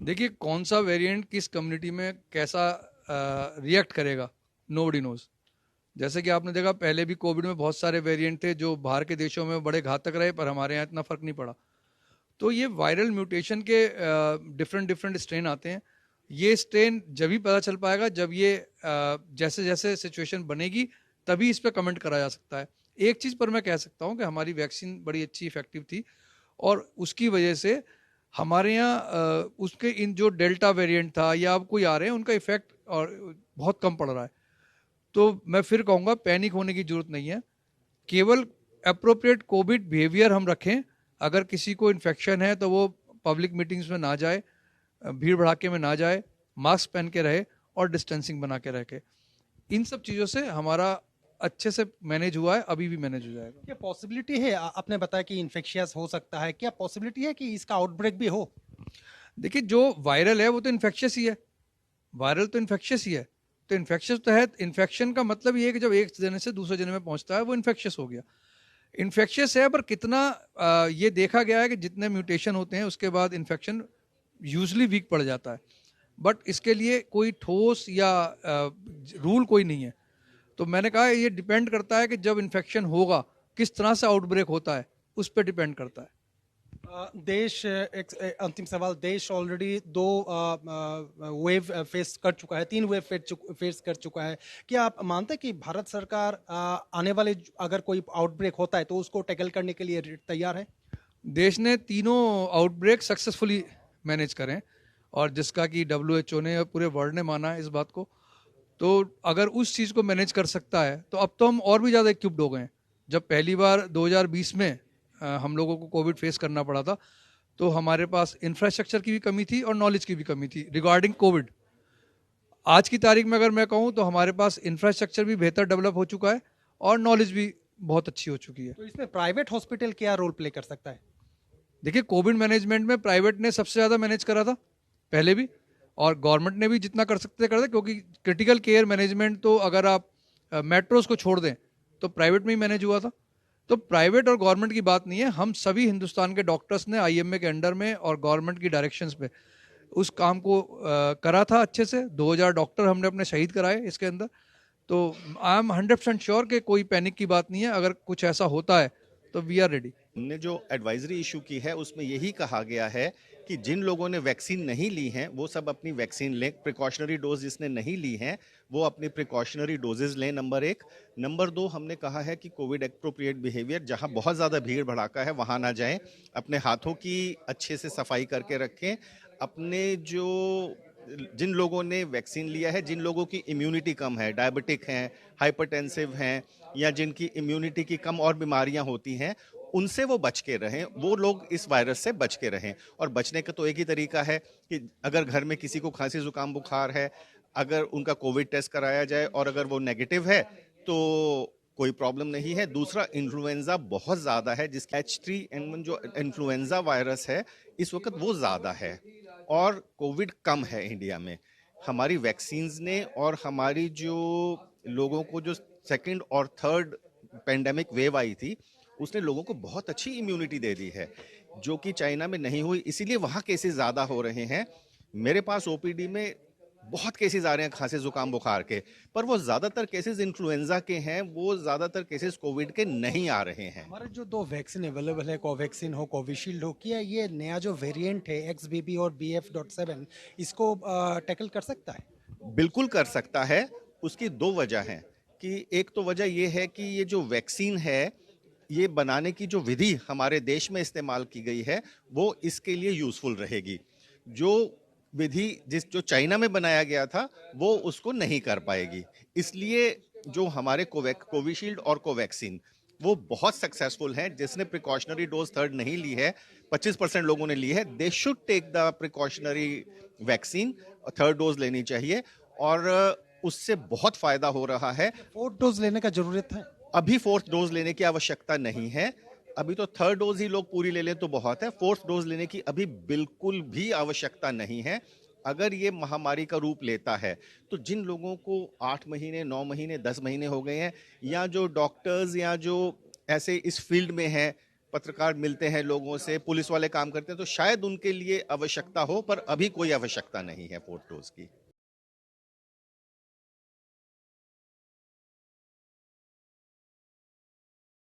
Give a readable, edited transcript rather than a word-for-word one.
देखिए कौन सा वेरिएंट किस कम्युनिटी में कैसा रिएक्ट करेगा, नोबडी नोज। जैसे कि आपने देखा पहले भी कोविड में बहुत सारे वेरिएंट थे जो बाहर के देशों में बड़े घातक रहे, पर हमारे यहाँ इतना फर्क नहीं पड़ा। तो ये वायरल म्यूटेशन के डिफरेंट डिफरेंट स्ट्रेन आते हैं। ये स्ट्रेन जब भी पता चल पाएगा जब ये जैसे जैसे सिचुएशन बनेगी तभी इस पर कमेंट करा जा सकता है। एक चीज़ पर मैं कह सकता हूँ कि हमारी वैक्सीन बड़ी अच्छी इफेक्टिव थी, और उसकी वजह से हमारे यहाँ उसके इन जो डेल्टा वेरिएंट था या अब कोई आ रहे हैं उनका इफेक्ट और बहुत कम पड़ रहा है। तो मैं फिर कहूँगा पैनिक होने की जरूरत नहीं है, केवल अप्रोप्रिएट कोविड बिहेवियर हम रखें। अगर किसी को इन्फेक्शन है तो वो पब्लिक मीटिंग्स में ना जाए, भीड़ भड़ाके में ना जाए, मास्क पहन के रहे और डिस्टेंसिंग बना के रखे। इन सब चीज़ों से हमारा अच्छे से मैनेज हुआ है, अभी भी मैनेज हो जाएगा। क्या पॉसिबिलिटी है, आपने बताया कि इन्फेक्शियस हो सकता है, क्या पॉसिबिलिटी है कि इसका आउटब्रेक भी हो? देखिए जो वायरल है वो तो इन्फेक्शियस ही है, वायरल तो इन्फेक्शियस ही है। तो इन्फेक्शियस तो है, इन्फेक्शन का मतलब ये है कि जब एक जने से दूसरे जने में पहुंचता है वो इन्फेक्शियस हो गया। इन्फेक्शियस है, पर कितना ये देखा गया है कि जितने म्यूटेशन होते हैं उसके बाद इन्फेक्शन यूजली वीक पड़ जाता है, बट इसके लिए कोई ठोस या रूल कोई नहीं है। तो मैंने कहा ये डिपेंड करता है कि जब इन्फेक्शन होगा किस तरह से आउटब्रेक होता है, उस पर डिपेंड करता है। देश अंतिम सवाल, देश ऑलरेडी दो वेव फेस कर चुका है, तीन वेव फेस कर चुका है। क्या आप मानते हैं कि भारत सरकार आने वाले अगर कोई आउटब्रेक होता है तो उसको टैकल करने के लिए तैयार है? देश ने तीनों आउटब्रेक सक्सेसफुली मैनेज करें, और जिसका कि WHO ने और पूरे वर्ल्ड ने माना है इस बात को। तो अगर उस चीज़ को मैनेज कर सकता है तो अब तो हम और भी ज़्यादा इक्विप्ड हो गए हैं। जब पहली बार 2020 में हम लोगों को कोविड फेस करना पड़ा था, तो हमारे पास इंफ्रास्ट्रक्चर की भी कमी थी और नॉलेज की भी कमी थी रिगार्डिंग कोविड। आज की तारीख में अगर मैं कहूँ तो हमारे पास इंफ्रास्ट्रक्चर भी बेहतर डेवलप हो चुका है और नॉलेज भी बहुत अच्छी हो चुकी है। तो इसमें प्राइवेट हॉस्पिटल क्या रोल प्ले कर सकता है? देखिए कोविड मैनेजमेंट में प्राइवेट ने सबसे ज़्यादा मैनेज करा था पहले भी, और गवर्नमेंट ने भी जितना कर सकते कर दिया, क्योंकि क्रिटिकल केयर मैनेजमेंट तो अगर आप मेट्रोज को छोड़ दें तो प्राइवेट में ही मैनेज हुआ था। तो प्राइवेट और गवर्नमेंट की बात नहीं है, हम सभी हिंदुस्तान के डॉक्टर्स ने IMA के अंडर में और गवर्नमेंट की डायरेक्शंस पे उस काम को करा था अच्छे से। 2000 डॉक्टर हमने अपने शहीद कराए इसके अंदर। तो आई एम 100% श्योर कि कोई पैनिक की बात नहीं है। अगर कुछ ऐसा होता है तो वी आर रेडी। हमने जो एडवाइजरी इशू की है उसमें यही कहा गया है कि जिन लोगों ने वैक्सीन नहीं ली हैं वो सब अपनी वैक्सीन लें। प्रिकॉशनरी डोज जिसने नहीं ली हैं वो अपनी प्रिकॉशनरी डोजेज लें, नंबर एक। नंबर दो, हमने कहा है कि कोविड एप्रोप्रिएट बिहेवियर, जहां बहुत ज़्यादा भीड़ भड़ाका है वहां ना जाएं, अपने हाथों की अच्छे से सफाई करके रखें। अपने जो जिन लोगों ने वैक्सीन लिया है, जिन लोगों की इम्यूनिटी कम है, डायबिटिक हैं, हाइपरटेंसिव हैं, या जिनकी इम्यूनिटी की कम और बीमारियां होती हैं, उनसे वो बच के रहें, वो लोग इस वायरस से बच के रहें। और बचने का तो एक ही तरीका है कि अगर घर में किसी को खांसी जुकाम बुखार है, अगर उनका कोविड टेस्ट कराया जाए और अगर वो नेगेटिव है तो कोई प्रॉब्लम नहीं है। दूसरा, इन्फ्लुएंजा बहुत ज़्यादा है, जिसका H3N1 जो इन्फ्लुएंजा वायरस है इस वक्त वो ज़्यादा है, और कोविड कम है इंडिया में। हमारी वैक्सीन्स ने और हमारी जो लोगों को जो सेकंड और थर्ड पेंडेमिक वेव आई थी उसने लोगों को बहुत अच्छी इम्यूनिटी दे दी है, जो कि चाइना में नहीं हुई, इसीलिए वहाँ केसेस ज़्यादा हो रहे हैं। मेरे पास OPD में बहुत केसेस आ रहे हैं खांसी जुकाम बुखार के, पर वो ज़्यादातर केसेस इन्फ्लुएंजा के हैं, वो ज़्यादातर केसेस कोविड के नहीं आ रहे हैं। हमारे जो दो वैक्सीन अवेलेबल है, कोवैक्सीन हो, कोविशील्ड हो, क्या ये नया जो वेरिएंट है XBB और BF.7 इसको टैकल कर सकता है? बिल्कुल कर सकता है। उसकी दो वजह हैं कि एक तो वजह ये है कि ये जो वैक्सीन है, ये बनाने की जो विधि हमारे देश में इस्तेमाल की गई है वो इसके लिए यूजफुल रहेगी। जो विधि जो चाइना में बनाया गया था वो उसको नहीं कर पाएगी। इसलिए जो हमारे कोविशील्ड और कोवैक्सीन वो बहुत सक्सेसफुल हैं। जिसने प्रिकॉशनरी डोज थर्ड नहीं ली है, 25% लोगों ने ली है, they should take the precautionary vaccine, third dose लेनी चाहिए, और उससे बहुत फायदा हो रहा है। फोर्थ डोज लेने का जरूरत है? अभी फोर्थ डोज लेने की आवश्यकता नहीं है। अभी तो थर्ड डोज ही लोग पूरी ले लें तो बहुत है, फोर्थ डोज लेने की अभी बिल्कुल भी आवश्यकता नहीं है। अगर ये महामारी का रूप लेता है तो जिन लोगों को 8 महीने, 9 महीने, 10 महीने हो गए हैं, या जो डॉक्टर्स या जो ऐसे इस फील्ड में हैं, पत्रकार मिलते हैं लोगों से, पुलिस वाले काम करते हैं, तो शायद उनके लिए आवश्यकता हो, पर अभी कोई आवश्यकता नहीं है फोर्थ डोज की।